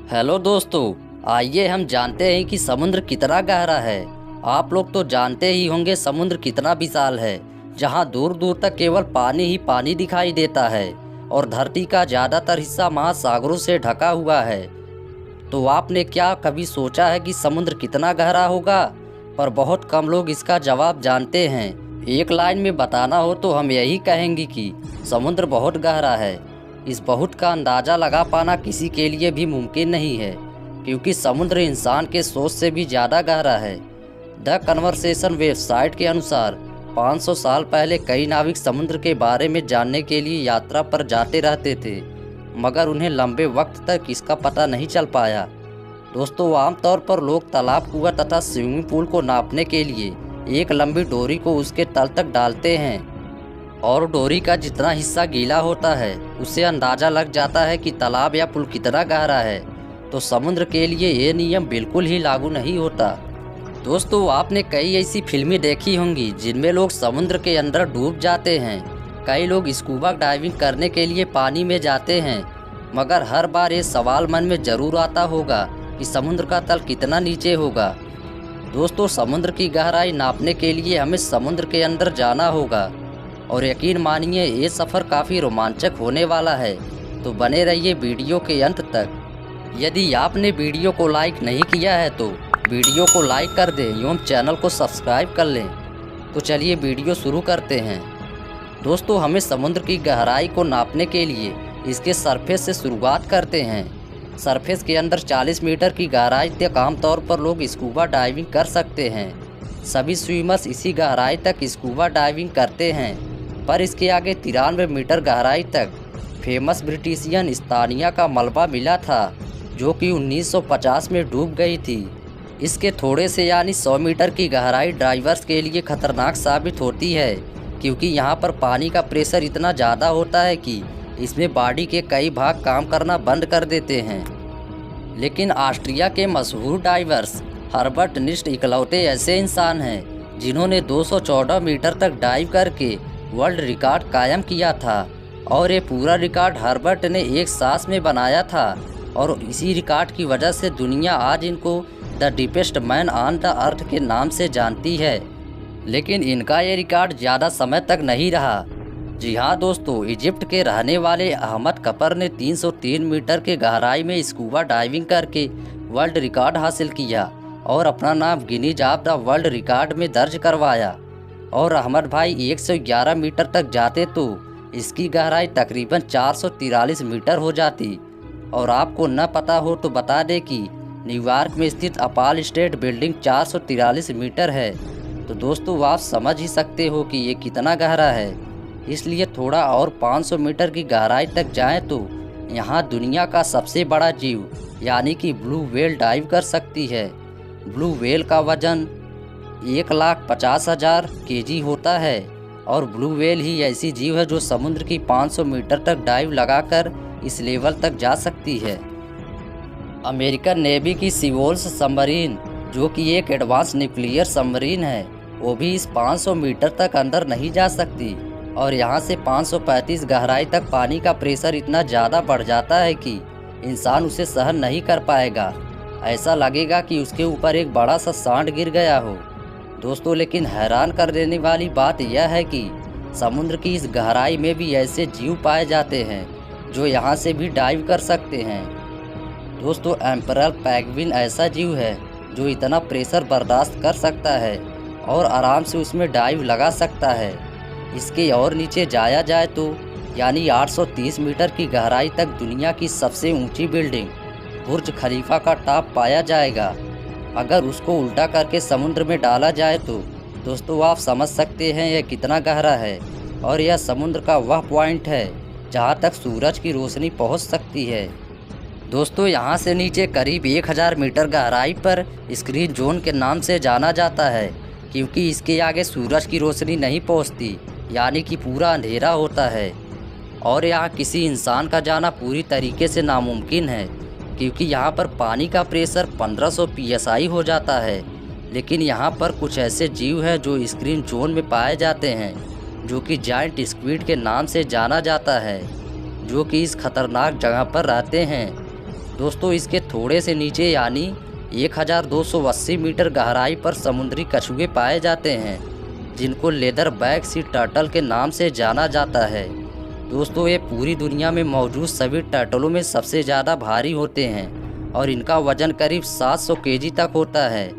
Hello दोस्तों, आइए हम जानते हैं कि समुद्र कितना गहरा है। आप लोग तो जानते ही होंगे समुद्र कितना विशाल है, जहां दूर दूर तक केवल पानी ही पानी दिखाई देता है और धरती का ज़्यादातर हिस्सा महासागरों से ढका हुआ है। तो आपने क्या कभी सोचा है कि समुद्र कितना गहरा होगा? पर बहुत कम लोग इसका जवाब जानते हैं। एक लाइन में बताना हो तो हम यही कहेंगे कि समुद्र बहुत गहरा है। इस बहुत का अंदाज़ा लगा पाना किसी के लिए भी मुमकिन नहीं है, क्योंकि समुद्र इंसान के सोच से भी ज़्यादा गहरा है। द कन्वर्सेशन वेबसाइट के अनुसार 500 साल पहले कई नाविक समुद्र के बारे में जानने के लिए यात्रा पर जाते रहते थे, मगर उन्हें लंबे वक्त तक इसका पता नहीं चल पाया। दोस्तों, आमतौर पर लोग तालाब, कुआं तथा स्विमिंग पूल को नापने के लिए एक लंबी डोरी को उसके तल तक डालते हैं और डोरी का जितना हिस्सा गीला होता है उससे अंदाज़ा लग जाता है कि तालाब या पुल कितना गहरा है। तो समुद्र के लिए ये नियम बिल्कुल ही लागू नहीं होता। दोस्तों, आपने कई ऐसी फिल्में देखी होंगी जिनमें लोग समुद्र के अंदर डूब जाते हैं। कई लोग स्कूबा डाइविंग करने के लिए पानी में जाते हैं, मगर हर बार ये सवाल मन में ज़रूर आता होगा कि समुद्र का तल कितना नीचे होगा। दोस्तों, समुद्र की गहराई नापने के लिए हमें समुद्र के अंदर जाना होगा और यकीन मानिए ये सफ़र काफ़ी रोमांचक होने वाला है। तो बने रहिए वीडियो के अंत तक। यदि आपने वीडियो को लाइक नहीं किया है तो वीडियो को लाइक कर दें एवं चैनल को सब्सक्राइब कर लें। तो चलिए वीडियो शुरू करते हैं। दोस्तों, हमें समुद्र की गहराई को नापने के लिए इसके सरफेस से शुरुआत करते हैं। सरफेस के अंदर 40 मीटर की गहराई तक आमतौर पर लोग स्कूबा डाइविंग कर सकते हैं। सभी स्विमर्स इसी गहराई तक स्कूबा डाइविंग करते हैं, पर इसके आगे 93 मीटर गहराई तक फेमस ब्रिटिशियन स्थानिया का मलबा मिला था, जो कि 1950 में डूब गई थी। इसके थोड़े से यानी 100 मीटर की गहराई डाइवर्स के लिए खतरनाक साबित होती है, क्योंकि यहाँ पर पानी का प्रेशर इतना ज़्यादा होता है कि इसमें बॉडी के कई भाग काम करना बंद कर देते हैं। लेकिन ऑस्ट्रिया के मशहूर डाइवर्स हर्बर्ट निस्ट इकलौते ऐसे इंसान हैं जिन्होंने 214 मीटर तक डाइव करके वर्ल्ड रिकॉर्ड कायम किया था, और ये पूरा रिकॉर्ड हर्बर्ट ने एक सांस में बनाया था। और इसी रिकॉर्ड की वजह से दुनिया आज इनको the deepest man on the earth के नाम से जानती है। लेकिन इनका ये रिकॉर्ड ज़्यादा समय तक नहीं रहा। जी हाँ दोस्तों, इजिप्ट के रहने वाले अहमद कपर ने 303 मीटर के गहराई में स्कूबा डाइविंग करके वर्ल्ड रिकॉर्ड हासिल किया और अपना नाम Guinness of the world record में दर्ज करवाया। और अहमद भाई 111 मीटर तक जाते तो इसकी गहराई तकरीबन 443 मीटर हो जाती। और आपको न पता हो तो बता दें कि न्यूयॉर्क में स्थित अपाल स्टेट बिल्डिंग 443 मीटर है। तो दोस्तों, आप समझ ही सकते हो कि ये कितना गहरा है। इसलिए थोड़ा और 500 मीटर की गहराई तक जाएं तो यहाँ दुनिया का सबसे बड़ा जीव यानी कि ब्लू व्हेल डाइव कर सकती है। ब्लू व्हेल का वजन 1,50,000 kg होता है, और ब्लू व्हेल ही ऐसी जीव है जो समुद्र की 500 मीटर तक डाइव लगाकर इस लेवल तक जा सकती है। अमेरिकन नेवी की सीवोल्स सबमरीन, जो कि एक एडवांस न्यूक्लियर सबमरीन है, वो भी इस 500 मीटर तक अंदर नहीं जा सकती। और यहाँ से 535 गहराई तक पानी का प्रेशर इतना ज़्यादा बढ़ जाता है कि इंसान उसे सहन नहीं कर पाएगा। ऐसा लगेगा कि उसके ऊपर एक बड़ा सा सांड गिर गया हो। दोस्तों, लेकिन हैरान कर देने वाली बात यह है कि समुद्र की इस गहराई में भी ऐसे जीव पाए जाते हैं जो यहाँ से भी डाइव कर सकते हैं। दोस्तों, एम्परल पेंगुइन ऐसा जीव है जो इतना प्रेशर बर्दाश्त कर सकता है और आराम से उसमें डाइव लगा सकता है। इसके और नीचे जाया जाए तो यानी 830 मीटर की गहराई तक दुनिया की सबसे ऊंची बिल्डिंग बुर्ज खलीफा का टॉप पाया जाएगा। अगर उसको उल्टा करके समुद्र में डाला जाए तो दोस्तों, आप समझ सकते हैं यह कितना गहरा है। और यह समुद्र का वह पॉइंट है जहां तक सूरज की रोशनी पहुंच सकती है। दोस्तों, यहां से नीचे करीब 1000 मीटर गहराई पर स्क्रीन जोन के नाम से जाना जाता है, क्योंकि इसके आगे सूरज की रोशनी नहीं पहुंचती, यानी कि पूरा अंधेरा होता है। और यहाँ किसी इंसान का जाना पूरी तरीके से नामुमकिन है, क्योंकि यहाँ पर पानी का प्रेशर 1500 psi हो जाता है। लेकिन यहाँ पर कुछ ऐसे जीव हैं जो स्क्रीन जोन में पाए जाते हैं, जो कि जायंट स्क्विड के नाम से जाना जाता है, जो कि इस खतरनाक जगह पर रहते हैं। दोस्तों इसके थोड़े से नीचे यानी 1280 मीटर गहराई पर समुद्री कछुए पाए जाते हैं, जिनको लेदर बैक सी टर्टल के नाम से जाना जाता है। दोस्तों ये पूरी दुनिया में मौजूद सभी टर्टलों में सबसे ज़्यादा भारी होते हैं और इनका वजन करीब 700 केजी तक होता है।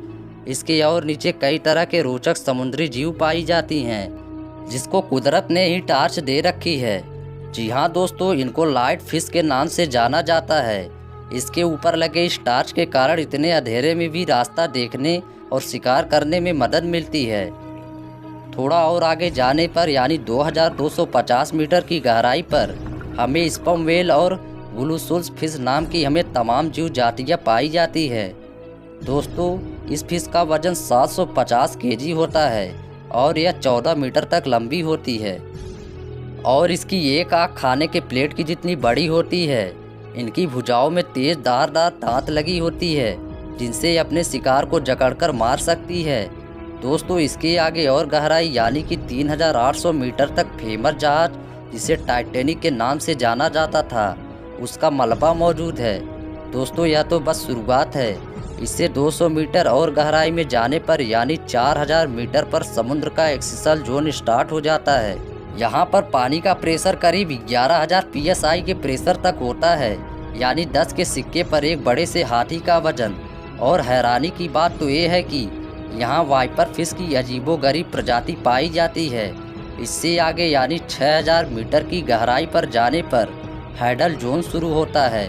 इसके और नीचे कई तरह के रोचक समुद्री जीव पाई जाती हैं, जिसको कुदरत ने ही टार्च दे रखी है। जी हाँ दोस्तों, इनको लाइट फिश के नाम से जाना जाता है। इसके ऊपर लगे इस टार्च के कारण इतने अंधेरे में भी रास्ता देखने और शिकार करने में मदद मिलती है। थोड़ा और आगे जाने पर यानी 2250 मीटर की गहराई पर हमें स्पर्म व्हेल और ब्लूशूल्स फिश नाम की हमें तमाम जीव जातियाँ पाई जाती है। दोस्तों इस फिश का वजन 750 केजी होता है और यह 14 मीटर तक लंबी होती है और इसकी एक आँख खाने के प्लेट की जितनी बड़ी होती है। इनकी भुजाओं में तेज धारदार दांत लगी होती है, जिनसे अपने शिकार को जकड़कर मार सकती है। दोस्तों इसके आगे और गहराई यानी कि 3800 मीटर तक फेमस जहाज, जिसे टाइटैनिक के नाम से जाना जाता था, उसका मलबा मौजूद है। दोस्तों यह तो बस शुरुआत है। इससे 200 मीटर और गहराई में जाने पर यानी 4000 मीटर पर समुद्र का एक्सिसल जोन स्टार्ट हो जाता है। यहाँ पर पानी का प्रेशर करीब 11000 PSI के प्रेशर तक होता है, यानी 10 के सिक्के पर एक बड़े से हाथी का वजन। और हैरानी की बात तो ये है कि यहाँ वाइपर फिश की अजीबोगरीब प्रजाति पाई जाती है। इससे आगे यानी 6000 मीटर की गहराई पर जाने पर हैडल जोन शुरू होता है।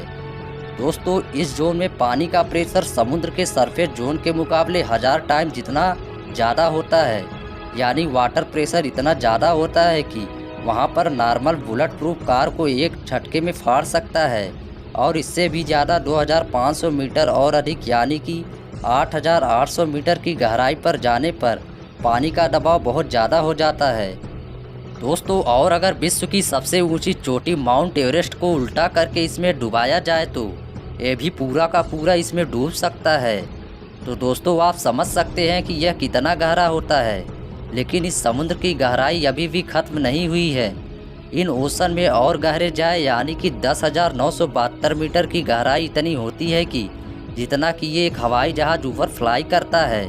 दोस्तों इस जोन में पानी का प्रेशर समुद्र के सरफेस जोन के मुकाबले 1000 टाइम जितना ज़्यादा होता है, यानी वाटर प्रेशर इतना ज़्यादा होता है कि वहाँ पर नॉर्मल बुलेट प्रूफ कार को एक झटके में फाड़ सकता है। और इससे भी ज़्यादा 2500 मीटर और अधिक यानी कि 8800 मीटर की गहराई पर जाने पर पानी का दबाव बहुत ज़्यादा हो जाता है। दोस्तों और अगर विश्व की सबसे ऊंची चोटी माउंट एवरेस्ट को उल्टा करके इसमें डुबाया जाए तो ये भी पूरा का पूरा इसमें डूब सकता है। तो दोस्तों आप समझ सकते हैं कि यह कितना गहरा होता है। लेकिन इस समुद्र की गहराई अभी भी ख़त्म नहीं हुई है। इन ओशन में और गहरे जाए यानी कि 10,972 मीटर की गहराई इतनी होती है कि जितना कि ये एक हवाई जहाज़ ऊपर फ्लाई करता है।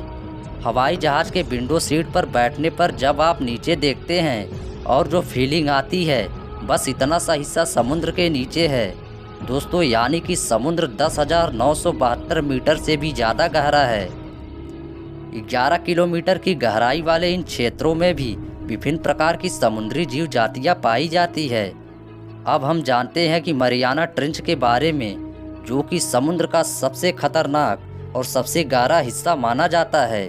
हवाई जहाज़ के विंडो सीट पर बैठने पर जब आप नीचे देखते हैं और जो फीलिंग आती है, बस इतना सा हिस्सा समुद्र के नीचे है। दोस्तों यानी कि समुद्र 10,972 मीटर से भी ज़्यादा गहरा है। 11 किलोमीटर की गहराई वाले इन क्षेत्रों में भी विभिन्न प्रकार की समुद्री जीव जातियाँ पाई जाती है। अब हम जानते हैं कि मरियाना ट्रेंच के बारे में, जो कि समुद्र का सबसे खतरनाक और सबसे गहरा हिस्सा माना जाता है।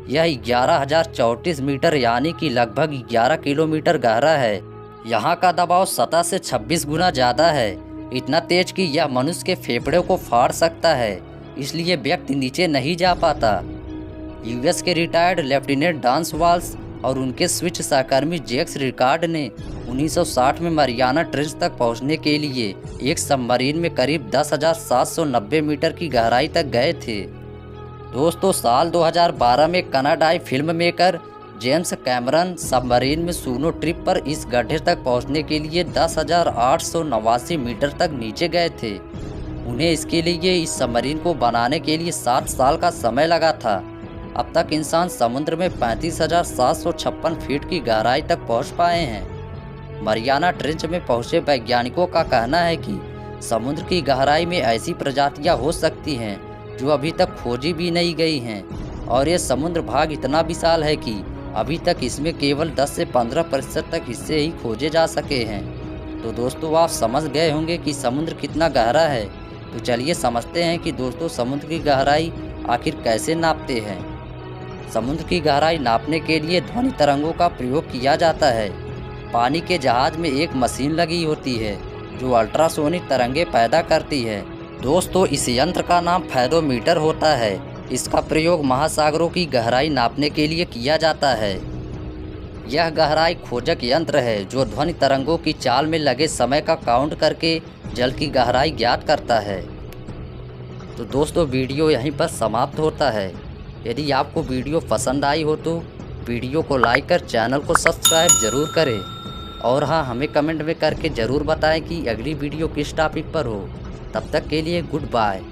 यह 11,034 मीटर यानी कि लगभग 11 किलोमीटर गहरा है। यहाँ का दबाव सतह से 26 गुना ज़्यादा है, इतना तेज कि यह मनुष्य के फेफड़े को फाड़ सकता है, इसलिए व्यक्ति नीचे नहीं जा पाता। यूएस के रिटायर्ड लेफ्टिनेंट डांस वाल्स और उनके स्विच सहकर्मी जैक्स रिकार्ड ने 1960 में मरियाना ट्रेंच तक पहुंचने के लिए एक सबमरीन में करीब 10,790 मीटर की गहराई तक गए थे। दोस्तों साल 2012 में कनाडाई film maker James Cameron submarine में सूनो ट्रिप पर इस गड्ढे तक पहुंचने के लिए 10,889 मीटर तक नीचे गए थे। उन्हें इसके लिए इस सबमरीन को बनाने के लिए 7 साल का समय लगा था। अब तक इंसान समुद्र में 35,756 फीट की गहराई तक पहुंच पाए हैं। मरियाना ट्रेंच में पहुंचे वैज्ञानिकों का कहना है कि समुद्र की गहराई में ऐसी प्रजातियां हो सकती हैं जो अभी तक खोजी भी नहीं गई हैं, और ये समुद्र भाग इतना विशाल है कि अभी तक इसमें केवल 10 से 15% तक हिस्से ही खोजे जा सके हैं। तो दोस्तों आप समझ गए होंगे कि समुद्र कितना गहरा है। तो चलिए समझते हैं कि दोस्तों समुद्र की गहराई आखिर कैसे नापते हैं। समुद्र की गहराई नापने के लिए ध्वनि तरंगों का प्रयोग किया जाता है। पानी के जहाज में एक मशीन लगी होती है जो अल्ट्रासोनिक तरंगे पैदा करती है। दोस्तों इस यंत्र का नाम फेरोमीटर होता है। इसका प्रयोग महासागरों की गहराई नापने के लिए किया जाता है। यह गहराई खोजक यंत्र है जो ध्वनि तरंगों की चाल में लगे समय का काउंट करके जल की गहराई ज्ञात करता है। तो दोस्तों वीडियो यहीं पर समाप्त होता है। यदि आपको वीडियो पसंद आई हो तो वीडियो को लाइक कर चैनल को सब्सक्राइब ज़रूर करें, और हाँ हमें कमेंट में करके ज़रूर बताएं कि अगली वीडियो किस टॉपिक पर हो। तब तक के लिए गुड बाय।